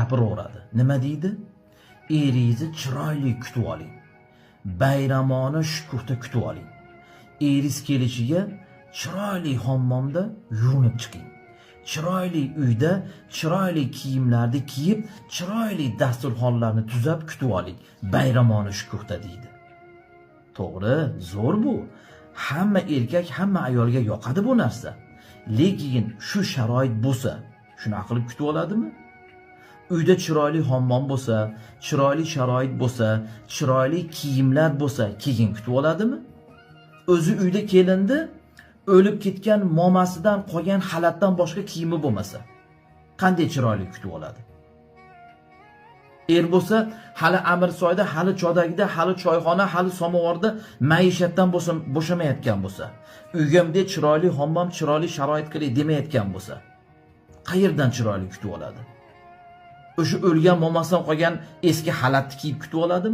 gapiraveradi. Nima deydi? Eringizni chiroyli kutib oling. Bayramona shukuhda kutib oling. Eringiz kelishiga chiroyli hammomda yuvinib chiqing. Chiroyli uyda chiroyli kiyimlarni kiyib, chiroyli dasturxonlarni tuzab kutib oling. Bayramona shukuhda deydi. To'g'ri, zo'r bu. Hamma erkak, hamma ayolga yoqadi bu narsa. Lekin shu sharoit bo'lsa, shunaqa qilib kutib oladimi? Uyda chiroyli hammom bo'lsa, chiroyli sharoit bo'lsa, chiroyli kiyimlar bo'lsa, keyin kutib oladimi? O'zi uyda kelindi, o'lib ketgan momasidan qolgan xalatdan boshqa kiyimi bo'lmasa, qanday chiroyli kutib oladi? Er bo'lsa, hali Amirsoyda, hali Chodagida, hali choyxona, hali samovarda maishatdan bo'shamayotgan bo'lsa, uyimda chiroyli hammom, chiroyli sharoit qilay demayotgan bo'lsa, qayerdan chiroyli kutib oladi? O'sha o'lgan momasidan qolgan eski xalatni kiyib kutib oladimi?